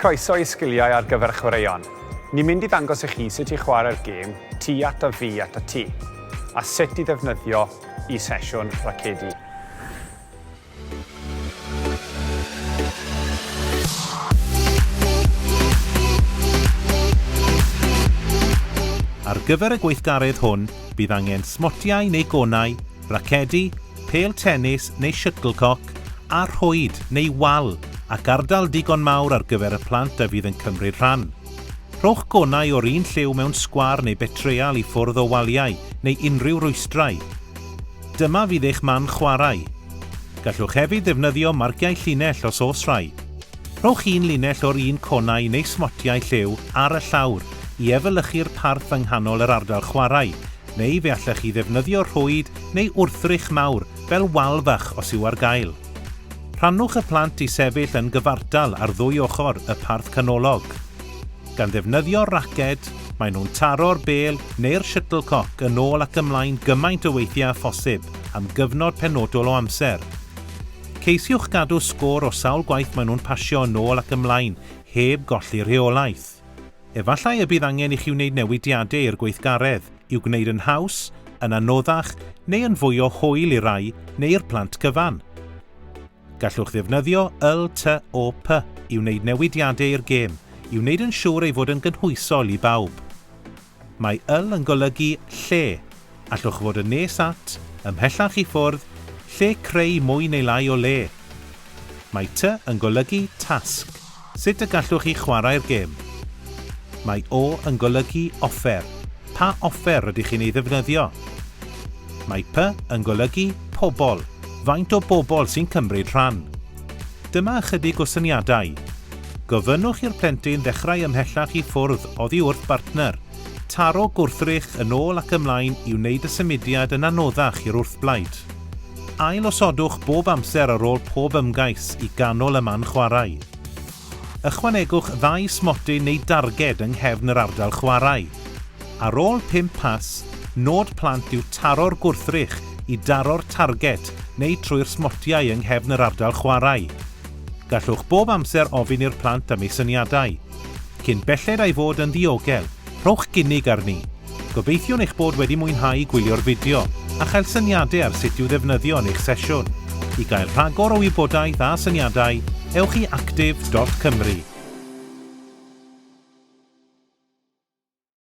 Croeso i sgiliau ar gyfer chwaraeon. Ni'n mynd i ddangos i chi sut i chwarae'r gêm T at a fi at a T, a sut i ddefnyddio i sesiwn racedi. Ar gyfer y gweithgaredd hwn, bydd angen smotiau neu gonau, racedi, pêl tennis neu shuttlecock, a rhwyd neu wal, ac ardal digon mawr ar gyfer y plant a fydd yn cymryd rhan. Rhowch gonau o'r un lliw mewn sgwar neu betreal i ffwrdd o waliau neu unrhyw rwystrau. Dyma fydd eich man chwarae. Gallwch hefyd ddefnyddio marciau llinell os oes rai. Rhowch un linell o'r un conau neu smotiau lliw ar y llawr i efelychu'r parth yng nghanol yr ardal chwarae, neu fe allech chi ddefnyddio rhwyd neu wrthrych mawr fel wal fach os yw ar gael. Rhannwch y plant i sefyll yn gyfartal ar ddwy ochr y parth canolog. Gan ddefnyddio raced, maen nhw'n taro'r bêl neu'r shuttlecock yn ôl ac ymlaen gymaint o weithiau â phosib am gyfnod penodol o amser. Ceisiwch gadw sgôr o sawl gwaith maen nhw'n pasio yn ôl ac ymlaen heb golli rheolaeth. Efallai y bydd angen i chi wneud newidiadau i'r gweithgaredd i'w gwneud yn haws, yn anoddach neu yn fwy o hwyl i rai neu'r plant cyfan. Gallwch ddefnyddio LTOP i wneud newidiadau i'r gêm, i wneud yn siŵr ei fod yn gynhwysol i bawb. Mae L yn golygu lle, allwch fod yn nes at, ymhellach i ffwrdd, lle creu mwy neu lai o le. Mae T yn golygu tasg, sut y gallwch chi chwarae'r gêm. Mae O yn golygu offer, pa offer ydych chi'n ei ddefnyddio. Mae P yn golygu pobl, faint o bobl sy'n cymryd rhan. Dyma ychydig o syniadau. Gofynnwch i'r plentyn ddechrau ymhellach i ffwrdd oddi wrth bartner. Taro gwrthrych yn ôl ac ymlaen i wneud y symudiad yn anoddach i'r wrthblaid. Ailosodwch bob amser ar ôl pob ymgais i ganol y man chwarae. Ychwanegwch 2 smotyn neu darged yng nghefn yr ardal chwarae. Ar ôl 5 pas, nod plant yw taro'r gwrthrych i daro'r target neu trwy'r smotiau yng nghefn yr ardal chwarae. Gallwch bob amser ofyn i'r plant am ei syniadau. Cyn belled ei fod yn ddiogel, rhowch gynnig arni. Gobeithio eich bod wedi mwynhau gwylio'r fideo a chael syniadau ar sut i'w ddefnyddio yn eich sesiwn. I gael rhagor o wybodaeth a syniadau, ewch i active.cymru.